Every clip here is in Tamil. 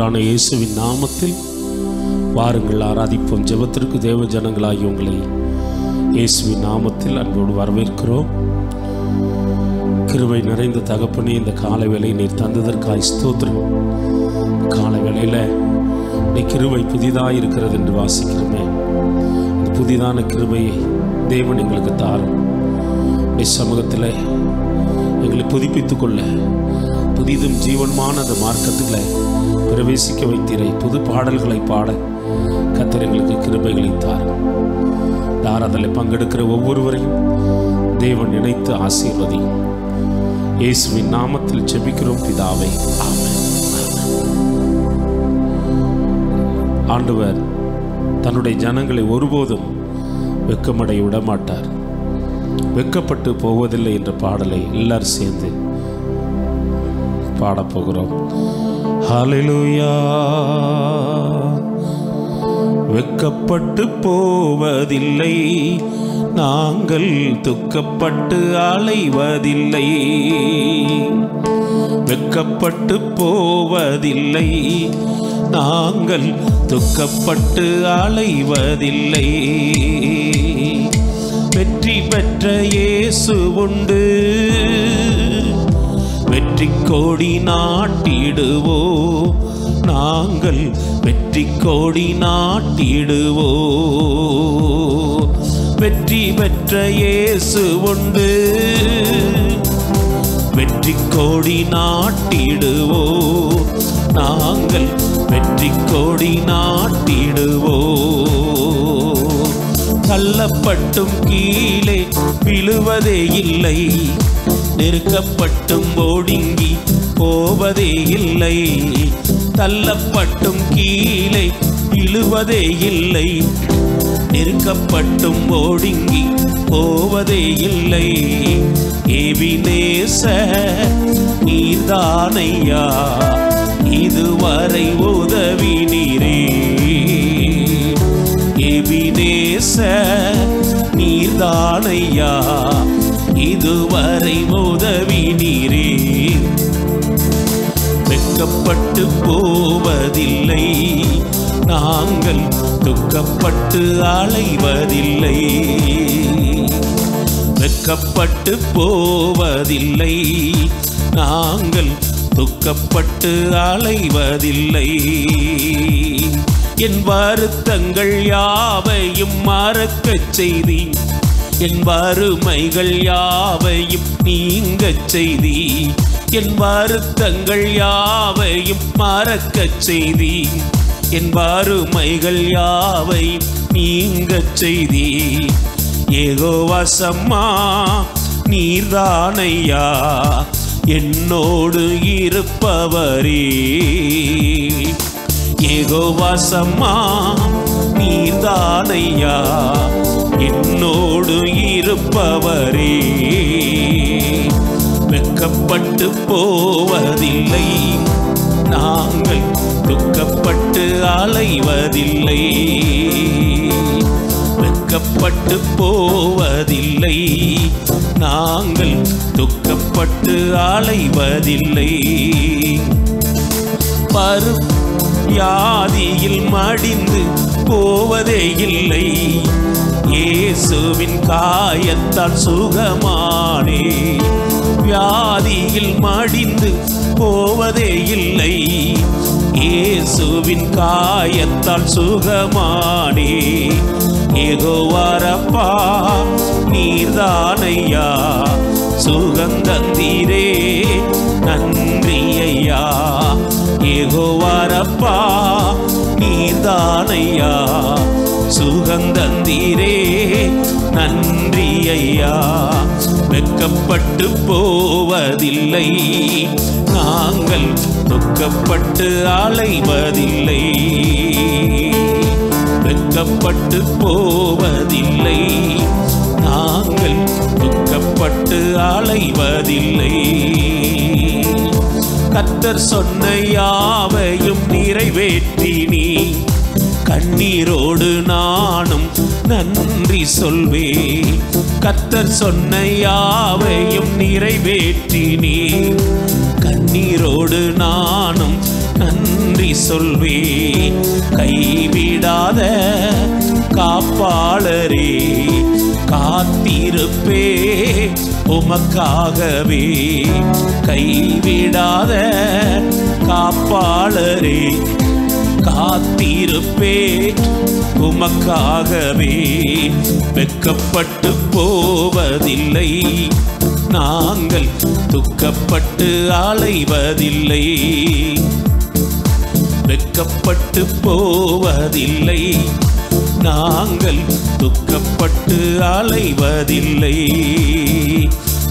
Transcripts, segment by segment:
ஆண்டவரான இயேசுவின் நாமத்தில் வாருங்கள் ஆராதிப்போம். ஜெபத்திற்கு தேவ ஜனங்களாகி உங்களை இயேசுவின் நாமத்தில் அன்போடு வரவேற்கிறோம். கிருபை நிறைந்த தகப்பனே, இந்த காலை வேளை நீர் தந்ததற்காய் ஸ்தோத்திரம். காலை வேளையில் நீ கிருபை புதிதாக இருக்கிறது என்று வாசிக்கிறோமே, இந்த புதிதான கிருபையை தேவன் எங்களுக்கு தாரும். இந்த சமூகத்தில் எங்களை புதுப்பித்துக் கொள்ள புதிதும் ஜீவன்மான அந்த மார்க்கத்தில் பிரவேசிக்க வைத்தீரை. புது பாடல்களை பாட கர்த்தர் எங்களுக்கு கிருபைகளை தாரும். ஆராதனையில் பங்கெடுக்கிற ஒவ்வொருவரையும் தேவன் நினைத்து ஆசீர்வதி. இயேசுவின் நாமத்தில் ஜெபிக்கிறோம் பிதாவே, ஆமென். ஆண்டவர் தன்னுடைய ஜனங்களை ஒருபோதும் வெட்கமடைய விடமாட்டார். வெட்கப்பட்டு போவதில்லை என்ற பாடலை எல்லாரும் சேர்ந்து பாடப்போகிறோம். ஹல்லேலூயா. வெட்கப்பட்டு போவதில்லை, நாங்கள் துக்கப்பட்டு அலைவதில்லை. வெட்கப்பட்டு போவதில்லை, நாங்கள் துக்கப்பட்டு அலைவதில்லை. வெற்றி பெற்ற இயேசு உண்டு, வெற்றி கோடி நாட்டிடுவோ. நாங்கள் வெற்றி கோடி நாட்டிடுவோ. வெற்றி பெற்ற இயேசு உண்டு, வெற்றி கோடி நாட்டிடுவோ. நாங்கள் வெற்றி கோடி நாட்டிடுவோ. தள்ளப்பட்டும் கீழே விழுவதே இல்லை, நெருக்கப்பட்டும் ஒடுங்கி போவதே இல்லை. தள்ளப்பட்டும் கீழே விழுவதே இல்லை, நெருக்கப்பட்டும் ஒடுங்கி போவதே இல்லை. எபினேசர் நீர்தானையா, இதுவரை உதவினீரே. எபினேசர் நீர்தானையா, இதுவரை உதவினீரே. வெட்கப்பட்டு போவதில்லை, நாங்கள் துக்கப்பட்டு அலைவதில்லை. வெட்கப்பட்டு போவதில்லை, நாங்கள் துக்கப்பட்டு அலைவதில்லை. என் வருத்தங்கள் யாவையும் மறக்கச் செய்தி, என் வறுமைகள் யாவையும் நீங்கச் செய்தி. என் வருத்தங்கள் யாவையும் மறக்கச் செய்தி, என் வறுமைகள் யாவையும் நீங்கச் செய்தி. யெகோவா சம்மா நீர்தானையா, என்னோடு இருப்பவரே. யெகோவா சம்மா நீர்தானையா, என்னோடு இருப்பவரே. வெட்கப்பட்டு போவதில்லை, நாங்கள் துக்கப்பட்டு அலைவதில்லை. வெட்கப்பட்டு போவதில்லை, நாங்கள் துக்கப்பட்டு அலைவதில்லை. வியாதியில் மடிந்து போவதே இல்லை, இயேசுவின் காயத்தால் சுகமானே. வியாதியில் மடிந்து போவதே இல்லை, இயேசுவின் காயத்தால் சுகமானே. யெகோவா ரப்பா நீர்தானையா, சுகந்தந்தீரே நன்றி ஐயா. யெகோவா ரப்பா நீர்தானையா, சுகந்தந்தீரே நன்றி ஐயா. வெட்கப்பட்டு போவதில்லை, நாங்கள் துக்கப்பட்டு அலைவதில்லை. வெட்கப்பட்டு போவதில்லை, நாங்கள் துக்கப்பட்டு அலைவதில்லை. கர்த்தர் சொன்ன யாவையும் நிறைவேற்றினீ, கண்ணீரோடு நானும் நன்றி சொல்வே. கர்த்தர் சொன்ன யாவையும் நிறைவேற்றினீர், கண்ணீரோடு நானும் நன்றி சொல்வே, கைவிடாத காப்பாளரே, காத்திருப்பே உமக்காகவே, கைவிடாத காப்பாளரே, காத்திருப்பே உமக்காகவே. வெட்கப்பட்டு போவதில்லை, நாங்கள் துக்கப்பட்டு அலைவதில்லை. வெட்கப்பட்டு போவதில்லை, நாங்கள் துக்கப்பட்டு அலைவதில்லை.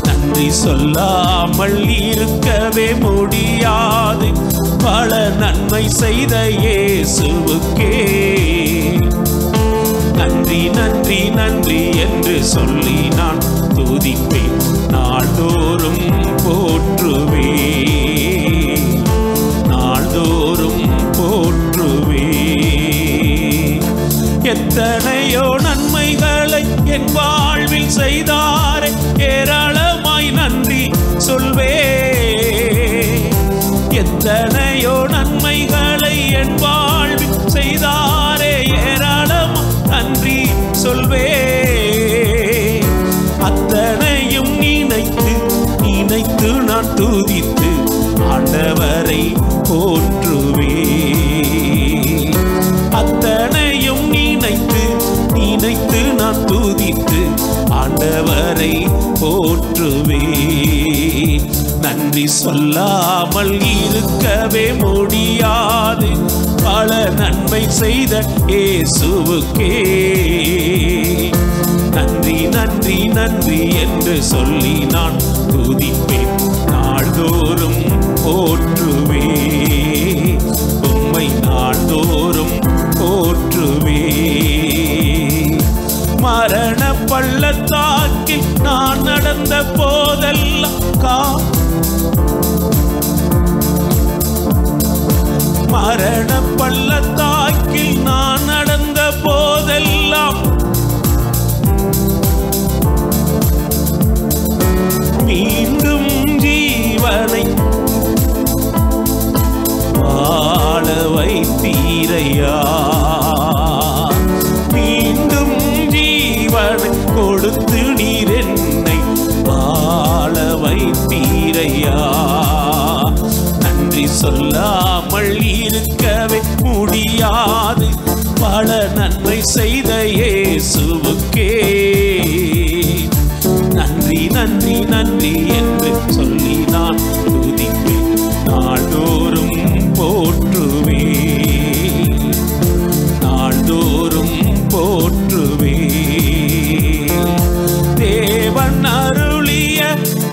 நன்றி சொல்லாமல் இருக்கவே முடியாது, பல நன்மை செய்த இயேசுவுக்கே. நன்றி நன்றி நன்றி என்று சொல்லி நான் துதிப்பேன், நாள்தோறும் போற்றுவே, நாள்தோறும் போற்றுவே. எத்தனையோ நன்மைகளை என் வாழ்வில் செய்தாரே, ஏராளமாய் நன்றி சொல்வே. எத்தனையோ நன்மைகளை என் வாழ்வில் செய்தாரே, ஏராளமாய் நன்றி சொல்வே. அத்தனையும் நினைத்து நினைத்து நான் துதித்து ஆண்டவரை போற்றுவே. அத்தனையும் நினைத்து நினைத்து நான் துதித்து ஆண்டவரை போற்றுவே. நன்றி சொல்லாமல் இருக்கவே முடியாது, பல நன்மை செய்த இயேசுவுக்கே. நன்றி நன்றி நன்றி என்று சொல்லி நான் துதிப்பேன், நாள்தோறும் போற்றுவே, உம்மை நாள்தோறும் போற்றுவே. மரண பள்ளத்தாக்கில் நான் நடந்த போதெல்லாம், மரண பள்ளத்தாக்கில் நான் நடந்த போதெல்லாம் மீண்டும் ஜீவனை வாழ வைத்தீரையா, மீண்டும் ஜீவனை கொடுத்து நீர் என்னை வாழ வைத்தீரையா. நன்றி சொல்லாமல் இருக்கவே முடியாது, பல நன்மை செய்த இயேசுவுக்கே. நன்றி நன்றி நன்றி என்று சொல்லி நான் துதிப்பேன், நாள்தோறும் போற்றுவே, நாள்தோறும் போற்றுவே. தேவன் அருளிய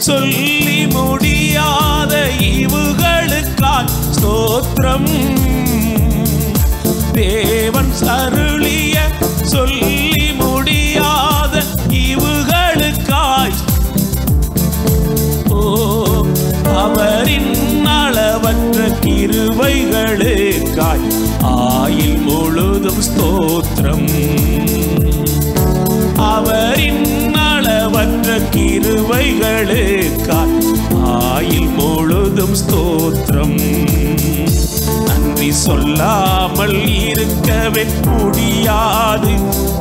சொல்லி முடியாத ஈவுகளுக்காய் ஸ்தோத்திரம். தேவன் அருளிய சொல்லி முடியாத ஈவுகளுக்காய், ஓ அவரின் அளவற்ற கிருபைகளுக்காய் ஆயுள் முழுதும் ஸ்தோத்திரம். அவரின் அளவற்ற கிருபைகளுக்காய் ஆயுள் முழுதும் ஸ்தோத்திரம். நன்றி சொல்லாமல் இருக்கவே முடியாது,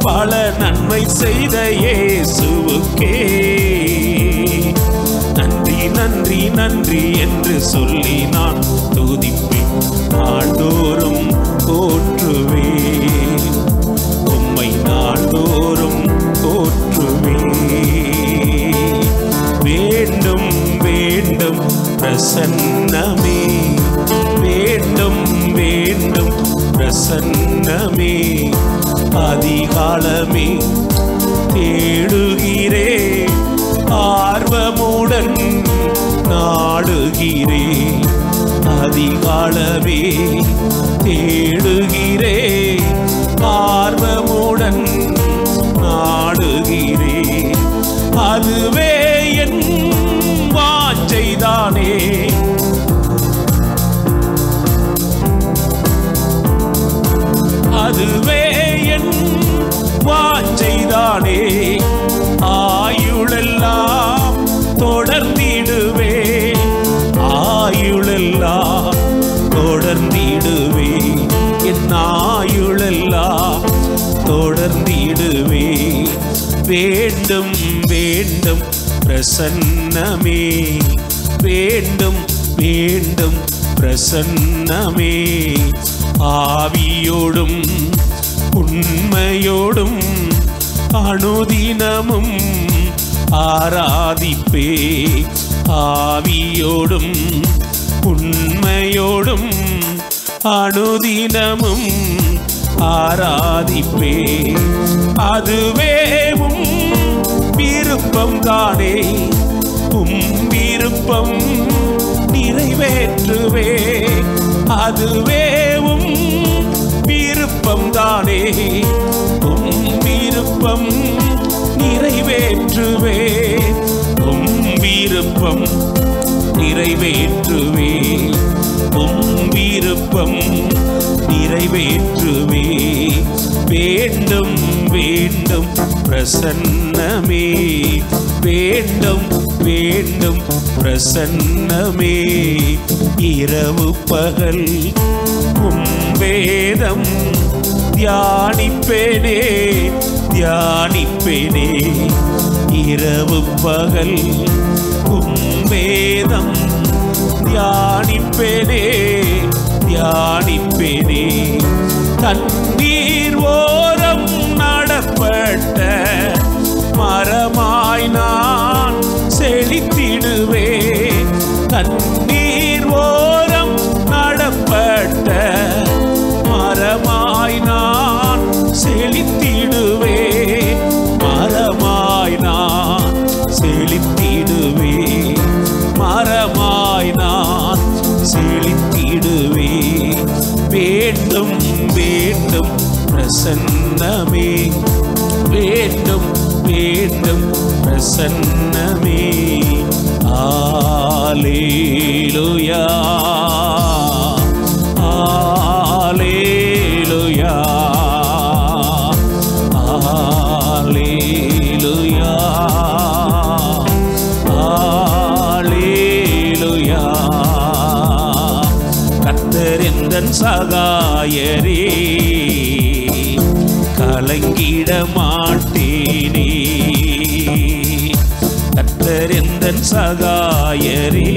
பல நன்மை செய்த இயேசுவுக்கே. நன்றி நன்றி நன்றி என்று சொல்லி நான் துதிப்பேன், நாள்தோறும் போற்றுவே, உம்மை நாள்தோறும் போற்றுவே. வேண்டும் வேண்டும் பிரசன்னமே, வேண்டும் வேண்டும் பிரசன்னமே, அதிகாலமே தேடுகிறே, ஆர்வமுடன் நாடுகிறே. அதிகாலமே தேடுகிறே, ஆர்வமுடன் நாடுகிறே. அதுவே என் வாஞ்சைதானே, அதுவே என் வாஞ்சைதானே. ஆயுளெல்லாம் தொடர்ந்திடுவே, ஆயுளெல்லாம் தொடர்ந்திடுவே. பிரசன்னமே வேண்டும் வேண்டும் பிரசன்னமே ஆவியோடும் உண்மையோடும் அனுதினமும் ஆராதிப்பே ஆவியோடும் உண்மையோடும் அனுதினமும் ஆராதிப்பே அதுவே விருப்பம் தானே விருப்பம் நிறைவேற்றுவே அதுவே விருப்பம் தானே விருப்பம் நிறைவேற்றுவே விருப்பம் நிறைவேற்றுவே விருப்பம் நிறைவேற்றுவே வேண்டும் வேண்டும் பிரசன்னமே வேண்டும் வேண்டும் பிரசன்னமே இரவு பகல் வேதம் தியானிப்பேனே தியானிப்பேனே இரவு பகல் வேதம் தியானிப்பேனே தியானிப்பேனே தண்ணீர் ஓரம் நடப்பட்ட மரமாய் நான் செழித்திடுவே தண்ணீர் ஓரம் நடப்பட்ட மரமாய் நான் செழித்திடுவே மரமாய் நான் செழித்திடுவே மரமாய் நான் செழித்திடுவே வேண்டும் வேண்டும் பிரசன்னமே வேண்டும் வேண்டும் பிரசன்னமே அல்லேலூயா அல்லேலூயா அல்லேலூயா அல்லேலூயா கர்த்தர் எந்தன் சகாயரே கலங்கிட மாட்டேனே கர்த்தர் எந்தன் சகாயரே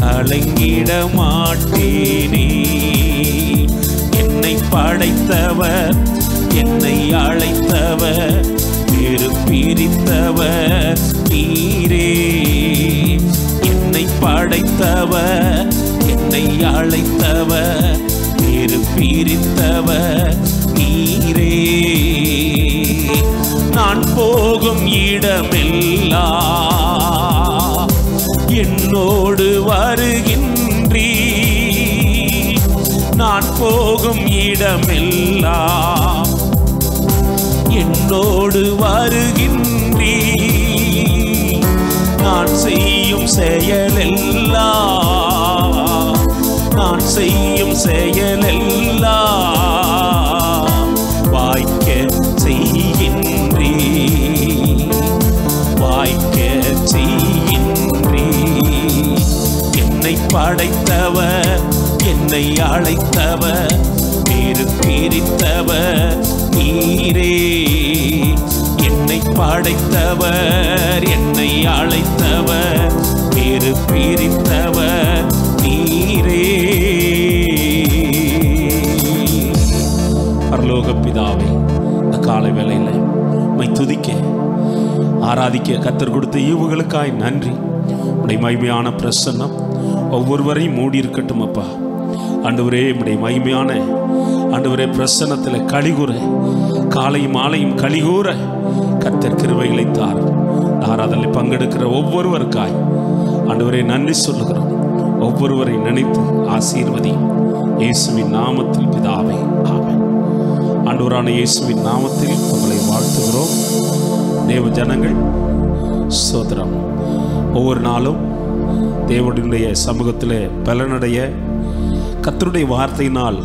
கலங்கிட மாட்டேனே என்னை படைத்தவர் என்னை அழைத்தவர் வேறு பிரித்தவர் நீரே என்னை படைத்தவர் என்னை அழைத்தவர் வேறு பிரித்தவர் நீரே நான் போகும் இடமெல்லாம் என்னோடு வருகின்றீ நான் போகும் இடமெல்லாம் என்னோடு வருகின்றீ நான் செய்யும் செயலெல்லாம் நான் செய்யும் செயலெல்லாம் வாய்க்க செய்கின்றீ வாய்க்க செய்கின்றீ என்னை படைத்தவர் என்னை அழைத்தவர் வேறு பிரித்தவர் நீரே என்னை படைத்தவர் என்னை அழைத்தவர் வேறு பிரித்தவர் நீரே பரலோக பிதாவே இந்த காலை வேளையில் உம்மை துதிக்க ஆராதிக்க கர்த்தர் கொடுத்த ஈவுகளுக்காய் நன்றி உம்முடைய மகிமையான பிரசன்னம் ஒவ்வொருவரையும் மூடி இருக்கட்டும் அப்பா ஆண்டவரே உம்முடைய மகிமையான ஆண்டவரே பிரசன்னத்தில் கலிகூற காலையும் மாலையும் கலிகூற கர்த்தர் கிருபைகளை தார் ஆராதனையில் பங்கெடுக்கிற ஒவ்வொருவருக்காய் ஆண்டவரே நன்றி சொல்லுகிறோம் ஒவ்வொருவரை நினைத்து ஆசீர்வதி இயேசுவின் நாமத்தில் பிதாவே ஆமென் ஆண்டவரான இயேசுவின் நாமத்தில் உங்களை வாழ்த்துகிறோம் தேவ ஜனங்கள் ஸ்தோத்திரம் ஒவ்வொரு நாளும் தேவனுடைய சமூகத்தில் பலனடைய கர்த்தருடைய வார்த்தையினால்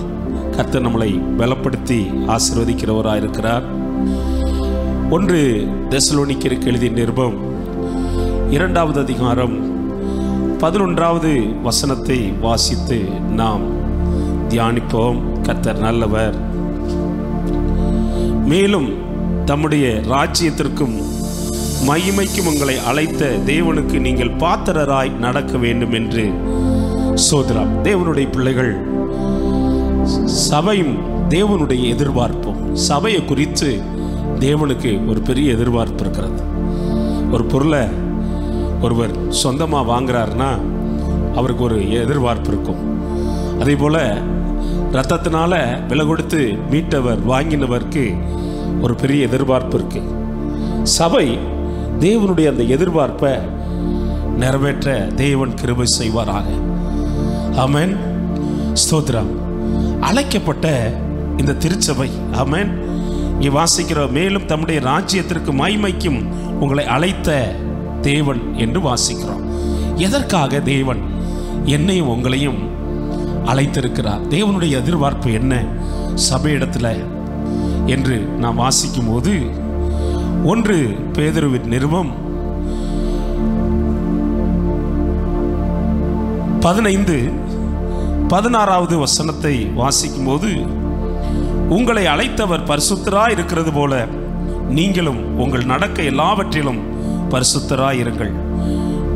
கர்த்தர் நம்மளை பலப்படுத்தி ஆசீர்வதிக்கிறவராக இருக்கிறார் 1 தெசலோனிக்கருக்கு எழுதிய நிருபம் 2வது அதிகாரம் 11வது வசனத்தை வாசித்து நாம் தியானிப்போம். கர்த்தர் நல்லவர், மேலும் தம்முடைய ராஜ்யத்திற்கும் மகிமைக்கும் உங்களை அழைத்த தேவனுக்கு நீங்கள் பாத்திரராய் நடக்க வேண்டும் என்று சோதரம். தேவனுடைய பிள்ளைகள், சபையும் தேவனுடைய எதிர்பார்ப்பும், சபையை குறித்து தேவனுக்கு ஒரு பெரிய எதிர்பார்ப்பு இருக்கிறது. ஒரு பொருளை ஒருவர் சொந்தமாக வாங்குறாருன்னா அவருக்கு ஒரு எதிர்பார்ப்பு இருக்கும். அதே போல் இரத்தத்தினால விலை கொடுத்து மீட்டவர் வாங்கினவருக்கு ஒரு பெரிய எதிர்பார்ப்பு இருக்கு. சபை தேவனுடைய அந்த எதிர்பார்ப்பை நிறைவேற்ற தேவன் கிருபை செய்வாராக. ஆமென், ஸ்தோத்திரம். அழைக்கப்பட்ட இந்த திருச்சபை, ஆமென், இங்கே வாசிக்கிற மேலும் தம்முடைய ராஜ்யத்திற்கு மகிமைக்கும் உங்களை அழைத்த தேவன் என்று வாசிக்கிறோம். எதற்காக தேவன் என்னையும் உங்களையும் அழைத்திருக்கிறார்? தேவனுடைய எதிர்பார்ப்பு என்ன சபையிடத்தில் என்று நாம் வாசிக்கும் போது 1 பேதுருவின் நிருபம் 15-16 வசனத்தை வாசிக்கும் போது, உங்களை அழைத்தவர் பரிசுத்தராய் இருக்கிறது போல நீங்களும் உங்கள் நடக்க எல்லாவற்றிலும் பரிசுத்தராய் இருங்கள்.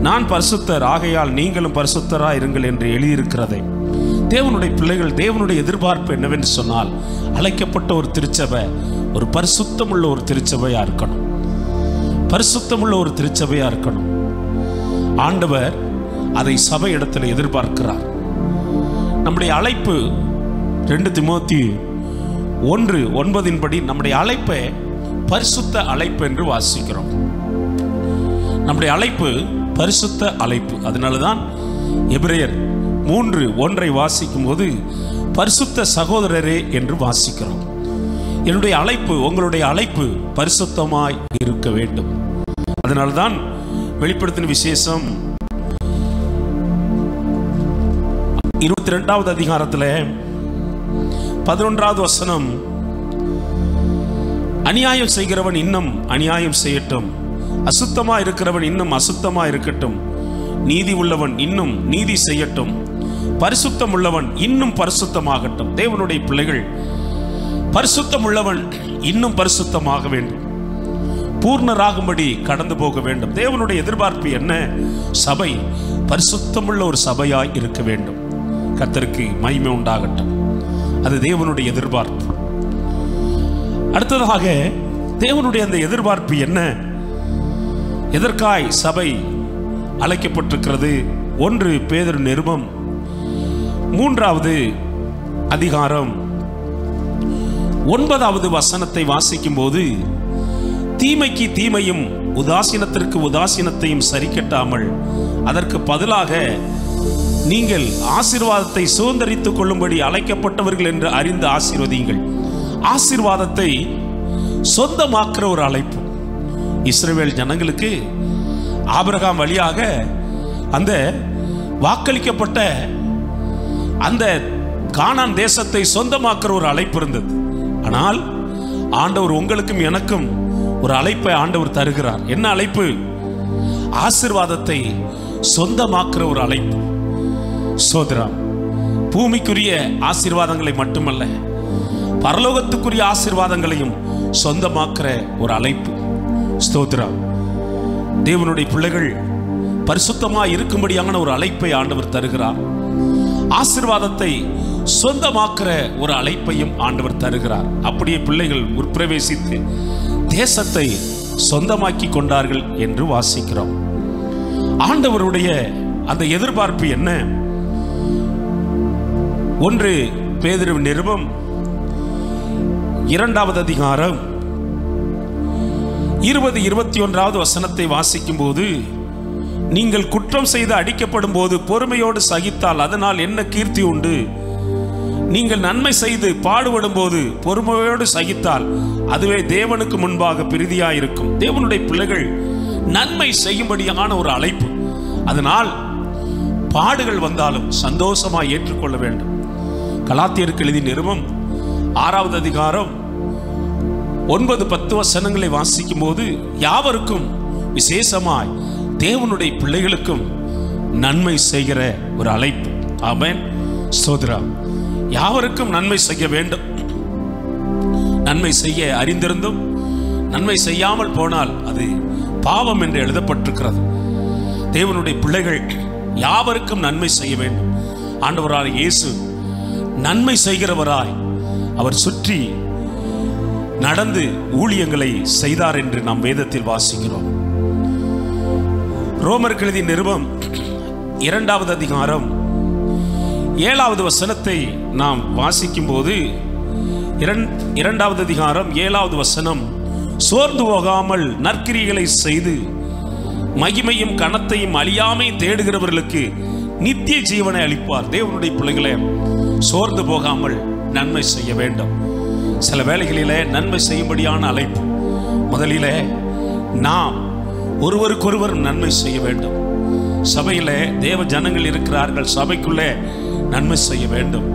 நான் பரிசுத்தர் ஆகையால் நீங்களும் பரிசுத்தராய் இருங்கள் என்று எழுதியிருக்கிறதை. தேவனுடைய பிள்ளைகள், தேவனுடைய எதிர்பார்ப்பு என்னவென்று சொன்னால், அழைக்கப்பட்ட ஒரு திருச்சபை ஒரு பரிசுத்தமுள்ள ஒரு திருச்சபையா இருக்கணும். பரிசுத்தமுள்ள ஒரு திருச்சபையா இருக்கணும். ஆண்டவர் அதை சபை இடத்துல எதிர்பார்க்கிறார். நம்முடைய அழைப்பு 2 தீமோத்தேயு 1:9 படி நம்முடைய அழைப்பை பரிசுத்த அழைப்பு என்று வாசிக்கிறோம். நம்முடைய அழைப்பு பரிசுத்த அழைப்பு. அதனாலதான் எபிரேயர் 3:1 வாசிக்கும் போது பரிசுத்த சகோதரரே என்று வாசிக்கிறோம். என்னுடைய அழைப்பு, உங்களுடைய அழைப்பு பரிசுத்தமாய் இருக்க வேண்டும். அதனால்தான் வெளிப்படுத்தின விசேஷம் 22வது அதிகாரத்தில் 11வது வசனம், அநியாயம் செய்கிறவன் இன்னும் அநியாயம் செய்யட்டும், அசுத்தமா இருக்கிறவன் இன்னும் அசுத்தமா இருக்கட்டும், நீதி உள்ளவன் இன்னும் நீதி செய்யட்டும், பரிசுத்தம் உள்ளவன் இன்னும் பரிசுத்தமாகட்டும். தேவனுடைய பிள்ளைகள், பரிசுத்தம் உள்ளவன் இன்னும் பரிசுத்தமாக வேண்டும், பூர்ணராகும்படி கடந்து போக வேண்டும். தேவனுடைய எதிர்பார்ப்பு என்ன? சபை பரிசுத்தமுள்ள ஒரு சபையாய் இருக்க வேண்டும். கர்த்தருக்கு மகிமை உண்டாகட்டும். அது தேவனுடைய எதிர்பார்ப்பு. அடுத்ததாக தேவனுடைய அந்த எதிர்பார்ப்பு என்ன? எதற்காய் சபை அழைக்கப்பட்டிருக்கிறது? 1 பேதுரு நிருபம் 3வது அதிகாரம் 9வது வசனத்தை வாசிக்கும் போது, தீமைக்கு தீமையும் உதாசீனத்திற்கு உதாசீனத்தையும் சரிக்கட்டாமல் அதற்கு பதிலாக நீங்கள் ஆசீர்வாதத்தை சுதந்தரித்துக் கொள்ளும்படி அழைக்கப்பட்டவர்கள் என்று அறிந்து ஆசீர்வதியுங்கள். ஆசீர்வாதத்தை சொந்தமாக்குற ஒரு அழைப்பு. இஸ்ரவேல் ஜனங்களுக்கு ஆபிரகாம் வழியாக அந்த வாக்களிக்கப்பட்ட அந்த கானான் தேசத்தை சொந்தமாக்குற ஒரு அழைப்பு இருந்தது. ஆனால் ஆண்டவர் உங்களுக்கும் எனக்கும் ஒரு அழைப்பை ஆண்டவர் தருகிறார். என்ன அழைப்பு? ஆசீர்வாதத்தை சொந்தமாக்குற ஒரு அழைப்பு. சோதரம், பூமிக்குரிய ஆசீர்வாதங்களை மட்டுமல்ல, பரலோகத்துக்குரிய ஆசீர்வாதங்களையும் சொந்தமாக்குற ஒரு அழைப்பு. ஸ்தோத்திரம். தேவனுடைய பிள்ளைகள் பரிசுத்தமாய் இருக்கும்படியான ஒரு அழைப்பை ஆண்டவர் தருகிறார். ஆசீர்வாதத்தை சொந்தமாக்குற ஒரு அழைப்பையும் ஆண்டவர் தருகிறார். அப்படியே பிள்ளைகள் உட்பிரவேசித்து தேசத்தை சொந்தமாக்கி கொண்டார்கள் என்று வாசிக்கிறோம். ஆண்டவருடைய அந்த எதிர்பார்ப்பு என்ன? 1 பேதுரு நிருபம் 2வது அதிகாரம் 20-21வது வசனத்தை வாசிக்கும் போது, நீங்கள் குற்றம் செய்து அடிக்கப்படும் போது பொறுமையோடு சகித்தால் அதனால் என்ன கீர்த்தி உண்டு? நீங்கள் நன்மை செய்து பாடுபடும் போது பொறுமையோடு சகித்தால் அதுவே தேவனுக்கு முன்பாக பிரீதியாயிருக்கும். தேவனுடைய பிள்ளைகள் நன்மை செய்யும்படியான ஒரு அழைப்பு. அதனால் பாடுகள் வந்தாலும் சந்தோஷமாய் ஏற்றுக்கொள்ள வேண்டும். கலாத்தியருக்கு எழுதிய நிருபம் 6வது அதிகாரம் 9-10 வசனங்களை வாசிக்கும் போது, யாவருக்கும் விசேஷமாய் தேவனுடைய பிள்ளைகளுக்கும் நன்மை செய்கிற ஒரு அழைப்பு. ஆமென், ஸ்தோத்திரம். யாவருக்கும் நன்மை செய்ய வேண்டும். நன்மை செய்ய அறிந்திருந்தும் நன்மை செய்யாமல் போனால் அது பாவம் என்று எழுதப்பட்டிருக்கிறது. தேவனுடைய பிள்ளைகள் யாவருக்கும் நன்மை செய்ய வேண்டும். ஆண்டவராய் இயேசு நன்மை செய்கிறவராய் அவர் சுற்றி நடந்து ஊழியங்களை செய்தார் என்று நாம் வேதத்தில் வாசிக்கிறோம். ரோமருக்கு எழுதிய நிருபம் 2வது அதிகாரம் 7வது வசனத்தை நாம் வாசிக்கும் போது 2வது அதிகாரம் 7வது வசனம், சோர்ந்து போகாமல் நற்கிரிகளை செய்து மகிமையும் கனத்தையும் அழியாமை தேடுகிறவர்களுக்கு நித்திய ஜீவனை அளிப்பார். தேவனுடைய பிள்ளைகளே, சோர்ந்து போகாமல் நன்மை செய்ய வேண்டும். சில வேளைகளிலே நன்மை செய்யும்படியான அழைப்பு. முதலிலே நாம் ஒருவருக்கொருவர் நன்மை செய்ய வேண்டும். சபையிலே தேவ ஜனங்கள் இருக்கிறார்கள், சபைக்குள்ளே நன்மை செய்ய வேண்டும்.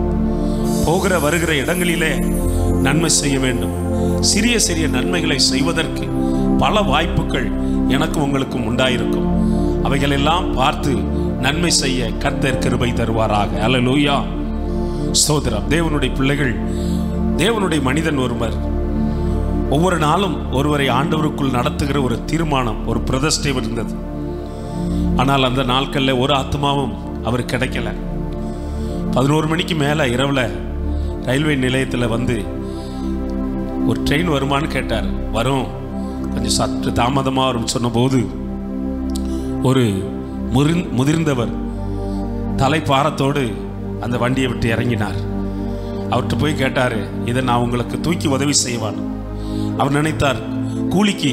போகிற வருகிற இடங்களிலே நன்மை செய்ய வேண்டும். சிறிய சிறிய நன்மைகளை செய்வதற்கு பல வாய்ப்புகள் எனக்கும் உங்களுக்கும் உண்டாயிருக்கும். அவைகளெல்லாம் பார்த்து நன்மை செய்ய கர்த்தர் கிருபை தருவாராக. அல்லேலூயா, ஸ்தோத்திரம். தேவனுடைய பிள்ளைகள், தேவனுடைய மனிதன் ஒருவர் ஒவ்வொரு நாளும் ஒருவரை ஆண்டவருக்குள் நடத்துகிற ஒரு தீர்மானம், ஒரு பிரதிஷ்டை இருந்தது. ஆனால் அந்த நாட்களில் ஒரு ஆத்மாவும் அவர் கிடைக்கல. 11 மணிக்கு மேலே இரவில் ரயில்வே நிலையத்தில் வந்து ஒரு ட்ரெயின் வருமானு கேட்டார். வரும், கொஞ்சம் சற்று தாமதமாக வரும் சொன்னபோது ஒரு முதிர்ந்தவர் தலைப்பாரத்தோடு அந்த வண்டியை விட்டு இறங்கினார். அவர்கிட்ட போய் கேட்டார், இதை நான் உங்களுக்கு தூக்கி உதவி செய்வான். அவர் நினைத்தார் கூலிக்கு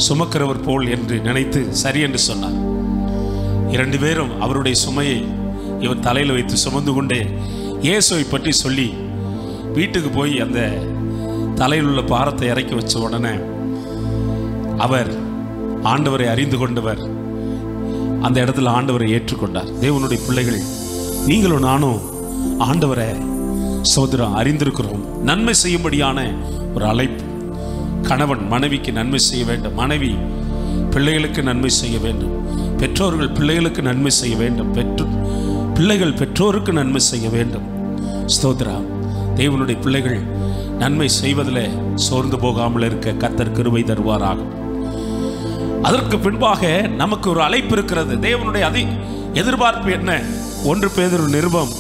சுமக்கிறவர் போல் என்று நினைத்து சரி என்று சொன்னார். 2 பேரும் அவருடைய சுமையை இவர் தலையில் வைத்து சுமந்து கொண்டே இயேசுவை பற்றி சொல்லி வீட்டுக்கு போய் அந்த தலையில் உள்ள பாரத்தை இறக்கி வச்ச உடனே அவர் ஆண்டவரை அறிந்து கொண்டவர் அந்த இடத்துல ஆண்டவரை ஏற்றுக்கொண்டார். தேவனுடைய பிள்ளைகள், நீங்களும் நானும் ஆண்டவரை சோதரம் அறிந்திருக்கிறோம். நன்மை செய்யும்படியான ஒரு அழைப்பு. கணவன் மனைவிக்கு நன்மை செய்ய வேண்டும், மனைவி பிள்ளைகளுக்கு நன்மை செய்ய வேண்டும், பெற்றோர்கள் பிள்ளைகளுக்கு நன்மை செய்ய வேண்டும், பிள்ளைகள் பெற்றோருக்கு நன்மை செய்ய வேண்டும். ஸ்தோத்ரா. தேவனுடைய பிள்ளைகள் நன்மை செய்வதில் சோர்ந்து போகாமல் இருக்க கர்த்தர் கிருபை தருவாராக. அதற்கு பின்பாக நமக்கு ஒரு அழைப்பு இருக்கிறது. தேவனுடைய எதிர்பார்ப்பு என்ன? 1 பேதுரு நிருபம்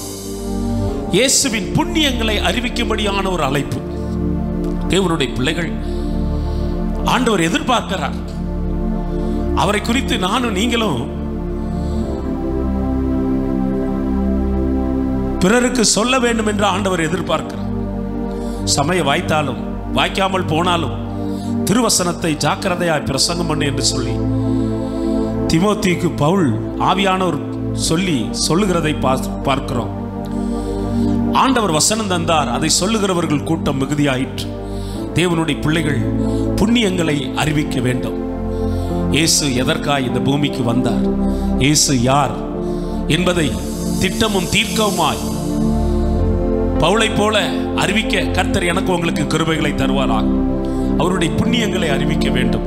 இயேசுவின் புண்ணியங்களை அறிவிக்கும்படியான ஒரு அழைப்பு. தேவனுடைய பிள்ளைகள் ஆண்டவர் எதிர்பார்க்கிறார். அவரை குறித்து நானும் நீங்களும் பிறருக்கு சொல்ல வேண்டும் என்று ஆண்டவர் எதிர்பார்க்கிறார். சமயம் வாய்த்தாலும் வாய்க்காமல் போனாலும் திருவசனத்தை ஜாக்கிரதையாய் பிரசங்கம் பண்ணு என்று சொல்லி தீமோத்தேயுக்கு பவுல் ஆவியானவர் சொல்லுகிறதை பார்க்கிறோம். ஆண்டவர் வசனம் தந்தார், அதை சொல்லுகிறவர்கள் கூட்டம் மிகுதியாயிற்று. தேவனுடைய பிள்ளைகள் புண்ணியங்களை அறிவிக்க வேண்டும். இயேசு எதற்காய் இந்த பூமிக்கு வந்தார், இயேசு யார் என்பதை திட்டமும் தீர்க்கவுமாய் பவுலை போல அறிவிக்க கர்த்தர் எனக்கு உங்களுக்கு கிருபைகளை தருவாராக. அவருடைய புண்ணியங்களை அறிவிக்க வேண்டும்.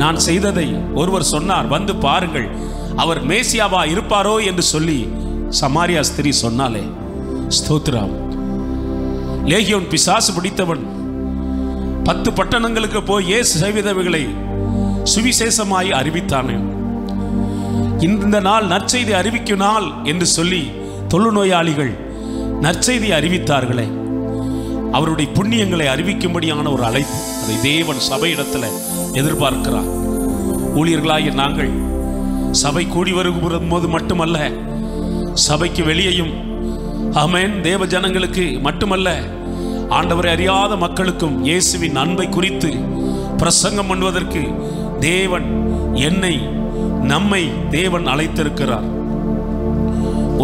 நான் செய்ததை ஒருவர் சொன்னார், வந்து பாருங்கள், அவர் மேசியாவா இருப்பாரோ என்று சொல்லி சமாரியா ஸ்திரீ சொன்னாலே. ஸ்தோத்திரம். லேகியோன் பிசாசு பிடித்தவன் 10 பட்டணங்களுக்கு போய் இயேசு செய்தவைகளை சுவிசேஷமாய் அறிவித்தானே. இந்த நாள் நற்செய்தி அறிவிக்கும் நாள் என்று சொல்லி தொழுநோயாளிகள் நற்செய்தி அறிவித்தார்களே. அவருடைய புண்ணியங்களை அறிவிக்கும்படியான ஒரு அழைப்பு. அதை தேவன் சபையிடத்தில் எதிர்பார்க்கிறார். ஊழியர்களாகிய நாங்கள் சபை கூடி வரும்போது மட்டுமல்ல, சபைக்கு வெளியேயும் ஆமென் தேவ ஜனங்களுக்கு மட்டுமல்ல, ஆண்டவரை அறியாத மக்களுக்கும் இயேசுவின் அன்பை குறித்து பிரசங்கம் பண்ணுவதற்கு தேவன் நம்மை தேவன் அழைத்திருக்கிறார்.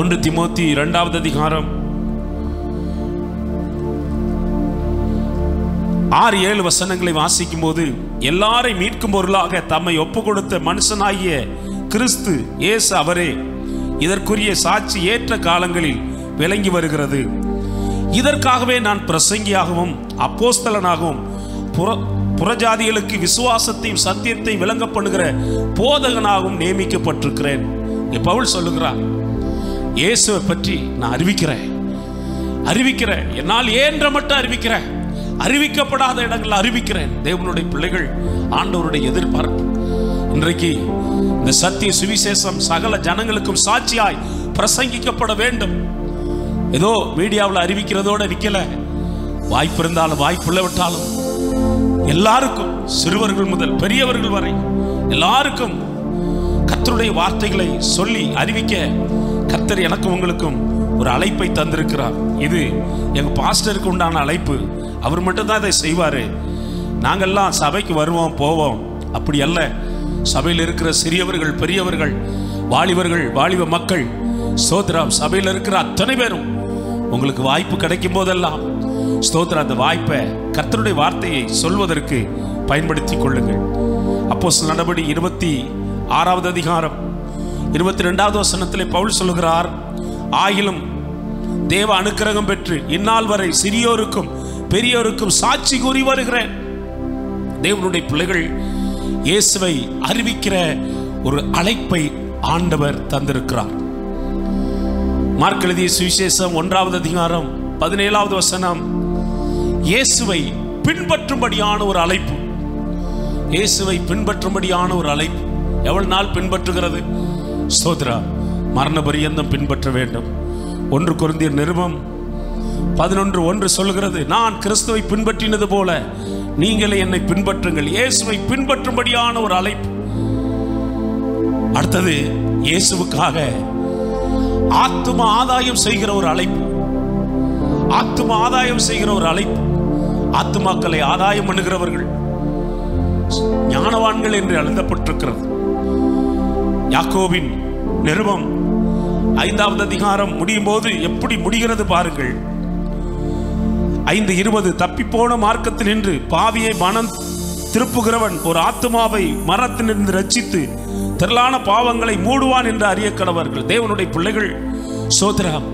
1 தீமோத்தேயு 2வது அதிகாரம் 6-7 வசனங்களை வாசிக்கும் போது, எல்லாரை மீட்கும் பொருளாக தம்மை ஒப்பு கொடுத்த மனுஷனாகிய கிறிஸ்து இயேசு அவரே இதற்குரிய சாட்சி ஏற்ற காலங்களில் விளங்கி வருகிறது. இதற்காகவே நான் பிரசங்கியாகவும் அப்போஸ்தலனாகவும் புறஜாதிகளுக்கு விசுவாசத்தையும் சத்தியத்தையும் விளங்க பண்ணுகிற போதகனாகவும் நியமிக்கப்பட்டிருக்கிறேன். பவுல் சொல்லுகிறார், இயேசுவை பற்றி நான் அறிவிக்கிறேன், என்னால் ஏன்ற மட்டும் அறிவிக்கிறேன், அறிவிக்கப்படாத இடங்கள் அறிவிக்கிறேன். தேவனுடைய பிள்ளைகள் ஆண்டவருடைய எதிர்பார்ப்பு இன்றைக்கு இந்த சத்திய சுவிசேஷம் சகல ஜனங்களுக்கும் சாட்சியாய் பிரசங்கிக்கப்பட வேண்டும். ஏதோ மீடியாவில் அறிவிக்கிறதோட நிக்கல. வாய்ப்பு இருந்தாலும் வாய்ப்புள்ள விட்டாலும் எல்லாருக்கும், சிறுவர்கள் முதல் பெரியவர்கள் வரை எல்லாருக்கும் கர்த்தருடைய வார்த்தைகளை சொல்லி அறிவிக்க கர்த்தர் எனக்கும் உங்களுக்கும் ஒரு அழைப்பை தந்திருக்கிறார். இது எங்க பாஸ்டருக்கு உண்டான அழைப்பு. அவர் மட்டும்தான் இதை செய்வாரு. நாங்கெல்லாம் சபைக்கு வருவோம் போவோம், அப்படி அல்ல. சபையில் இருக்கிற சிறியவர்கள், பெரியவர்கள், வாலிபர்கள், வாலிப மக்கள், ஸ்தோத்திரம், சபையில் இருக்கிற அத்தனை பேரும் உங்களுக்கு வாய்ப்பு கிடைக்கும் போதெல்லாம் ஸ்தோத்திரம், அந்த வாய்ப்பை கர்த்தருடைய வார்த்தையை சொல்வதற்கு பயன்படுத்தி கொள்ளுங்கள். அப்போஸ்தலர் நடபடி 26வது அதிகாரம் 22வது வசனத்திலே பவுல் சொல்லுகிறார், ஆகிலும் தேவ அனுக்கிரகம் பெற்று இந்நாள் வரை சிறியோருக்கும் பெரியோருக்கும் சாட்சி கூறி வருகிறேன். தேவனுடைய பிள்ளைகள் இயேசுவை அறிவிக்கிற ஒரு அழைப்பை ஆண்டவர் தந்திருக்கிறார். மார்க் எழுதிய சுவிசேஷம் 1வது அதிகாரம் 17வது வசனம், இயேசுவை பின்பற்றும்படியான ஒரு அழைப்பு. இயேசுவை பின்பற்றும்படியான ஒரு அழைப்பு. எவ்வளவு நாள் பின்பற்றுகிறது? ஸ்தோத்திரம், மரண பரியந்தம் பின்பற்ற வேண்டும். 1 கொரிந்தியர் நிருபம் 11:1 சொல்கிறது, நான் கிறிஸ்துவை பின்பற்றினது போல நீங்களே என்னை பின்பற்றுங்கள். இயேசுவை பின்பற்றும்படியான ஒரு அழைப்பு. அடுத்தது, இயேசுவுக்காக ஆத்தும ஆதாயம் செய்கிற ஒரு அழைப்பு. ஆத்தும ஆதாயம் செய்கிற ஒரு அழைப்பு. ஆத்துமாக்களை ஆதாயம் பண்ணுகிறவர்கள் ஞானவான்கள் என்று எழுதப்பட்டிருக்கிறது. யாக்கோபின் நிருபம் 5வது அதிகாரம் முடியும் போது எப்படி முடிகிறது பாருங்கள். 5:20, தப்பிப்போன மார்க்கத்தில் நின்று பாவியை மனம் திருப்புகிறவன் ஒரு ஆத்துமாவை மரத்திலிருந்து ரட்சித்து திரளான பாவங்களை மூடுவான் என்று அறிய கடவர்கள். தேவனுடைய பிள்ளைகள் சோதரம்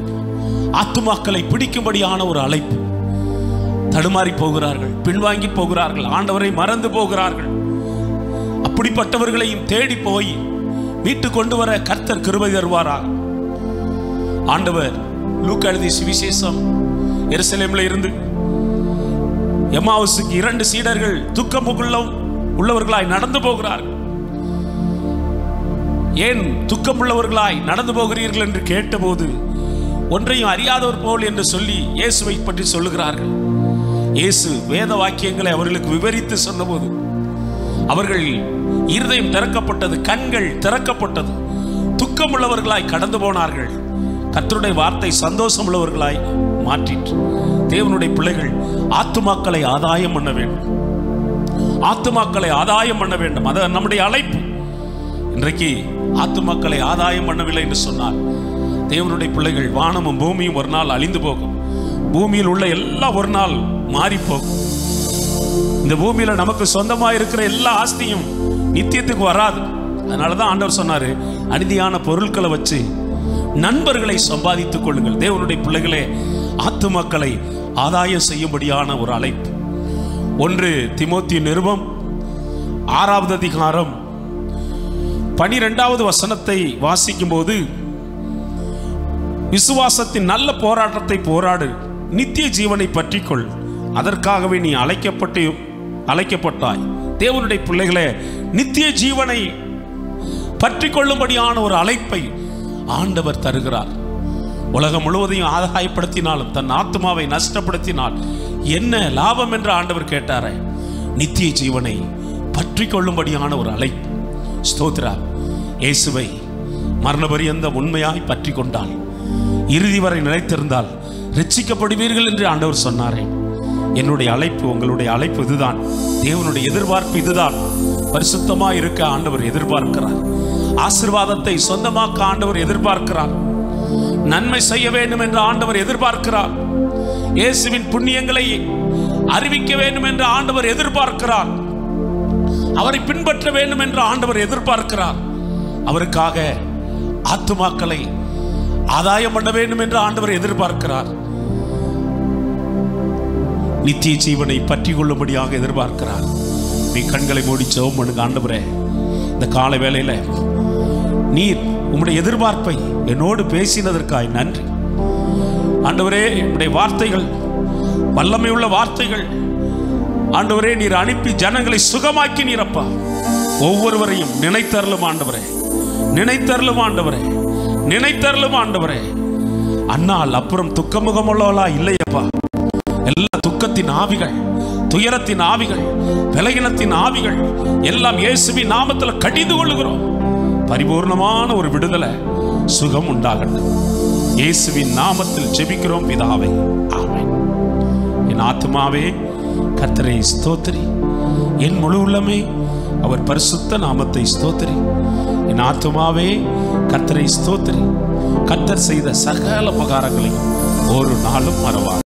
ஆத்துமாக்களை பிடிக்கும்படியான ஒரு அழைப்பு. தடுமாறி போகிறார்கள், பின்வாங்கி போகிறார்கள், ஆண்டவரை மறந்து போகிறார்கள். அப்படிப்பட்டவர்களையும் தேடி போய் மீட்டு கொண்டு வர கர்த்தர் கிருபை தருவாராக. ஆண்டவர் லூக்கா எழுதிய சுவிசேஷம், எருசலேமில் இருந்து எம்மாவுசுக்கு 2 சீடர்கள் துக்கமுள்ள உள்ளவர்களாய் நடந்து போகிறார்கள். ஏன் துக்கமுள்ளவர்களாய் நடந்து போகிறீர்கள் என்று கேட்டபோது, ஒன்றையும் அறியாதவர் போல் என்று சொல்லி இயேசுவை பற்றி சொல்லுகிறார்கள். இயேசு வேத வாக்கியங்களை அவர்களுக்கு விவரித்து சொன்னபோது அவர்கள் இருதயம் திறக்கப்பட்டது, கண்கள் திறக்கப்பட்டது. துக்கமுள்ளவர்களாய் கடந்து போனார்கள். கர்த்தருடைய வார்த்தை சந்தோஷம் உள்ளவர்களாய் மாற்றிற்று. தேவனுடைய பிள்ளைகள் ஆத்துமாக்களை ஆதாயம் பண்ண வேண்டும். ஆத்துமாக்களை ஆதாயம் பண்ண வேண்டும். அது நம்முடைய அழைப்பு. இன்றைக்கு ஆத்துமாக்களை ஆதாயம் பண்ணவில்லை என்று சொன்னால் தேவனுடைய பிள்ளைகள், வானமும் பூமியும் ஒரு நாள் அழிந்து போகும். பூமியில் உள்ள எல்லாம் ஒரு நாள் மாறி போகும். இந்த பூமியில நமக்கு சொந்தமாக இருக்கிற எல்லா ஆஸ்தியும் நித்தியத்துக்கு வராது. அதனாலதான் ஆண்டவர் சொன்னாரு, அநீதியான பொருட்களை வச்சு நண்பர்களை சம்பாதித்துக் கொள்ளுங்கள். தேவனுடைய பிள்ளைகளே, ஆத்துமாக்களை ஆதாயம் செய்யும்படியான ஒரு அழைப்பு. 1 தீமோத்தேயு நிருபம் 6வது அதிகாரம் 12வது வசனத்தை வாசிக்கும் போது, விசுவாசத்தின் நல்ல போராட்டத்தை போராடு, நித்திய ஜீவனை பற்றிக்கொள், அதற்காகவே நீ அழைக்கப்பட்டாய். தேவனுடைய பிள்ளைகளே, நித்திய ஜீவனை பற்றி கொள்ளும்படியான ஒரு அழைப்பை ஆண்டவர் தருகிறார். உலகம் முழுவதையும் ஆதாயப்படுத்தினாலும் தன் ஆத்மாவை நஷ்டப்படுத்தினால் என்ன லாபம் என்று ஆண்டவர் கேட்டாரே. நித்திய ஜீவனை பற்றி கொள்ளும்படியான ஒரு அழைப்பு. ஸ்தோத்ரா, இயேசுவை மரண பரியந்தம் உண்மையாய் பற்றி கொண்டால், இறுதி வரை நிலைத்திருந்தால் ரட்சிக்கப்படுவீர்கள் என்று ஆண்டவர் சொன்னாரே. என்னுடைய அழைப்பு, உங்களுடைய அழைப்பு இதுதான். தேவனுடைய எதிர்பார்ப்பு இதுதான். பரிசுத்தமாக இருக்க ஆண்டவர் எதிர்பார்க்கிறார். ஆசீர்வாதத்தை சொந்தமாக்க ஆண்டவர் எதிர்பார்க்கிறார். நன்மை செய்ய வேண்டும் என்று ஆண்டவர் எதிர்பார்க்கிறார். இயேசுவின் புண்ணியங்களை அறிவிக்க வேண்டும் என்று ஆண்டவர் எதிர்பார்க்கிறார். அவரை பின்பற்ற வேண்டும் என்று ஆண்டவர் எதிர்பார்க்கிறார். அவருக்காக ஆத்துமாக்களை ஆதாயம் பண்ண வேண்டும் என்று ஆண்டவர் எதிர்பார்க்கிறார். நித்திய ஜீவனை பற்றி கொள்ளும்படியாக எதிர்பார்க்கிறார். நீ கண்களை மூடி ஜெபம் பண்ணுங்க. ஆண்டவரே, இந்த காலை வேளையில நீர் உம்முடைய எதிர்பார்ப்பை என்னோடு பேசினதற்காய் நன்றி. ஆண்டவரே, உம்முடைய வார்த்தைகள் வல்லமையுள்ள வார்த்தைகள். ஆண்டவரே, நீர் அனுப்பி ஜனங்களை சுகமாக்கி நீரப்பா. ஒவ்வொருவரையும் நினைத்தருளும் ஆண்டவரே, நினைத்தருளும் ஆண்டவரே, நினைத்தருளும் ஆண்டவரே. அண்ணால் அப்புறம் துக்கமுகமுள்ளவளா இல்லையப்பா. எல்லா துக்கத்தின் ஆவிகள், துயரத்தின் ஆவிகள், பலகீனத்தின் ஆவிகள் எல்லாம் இயேசுவின் நாமத்தில் கடிந்து கொள்ளுகிறோம். பரிபூர்ணமான ஒரு விடுதலை, சுகம் உண்டாகட்டும். இயேசுவின் நாமத்தில் ஜெபிக்கிறோம் பிதாவே, ஆமென். என் ஆத்துமாவே கர்த்தரை ஸ்தோத்திரி, என் முழு உள்ளமே அவர் பரிசுத்த நாமத்தை ஸ்தோத்திரி. என் ஆத்துமாவே கர்த்தரை ஸ்தோத்திரி, கர்த்தர் செய்த சகல உபகாரங்களையும் ஒரு நாளும் மறவார்.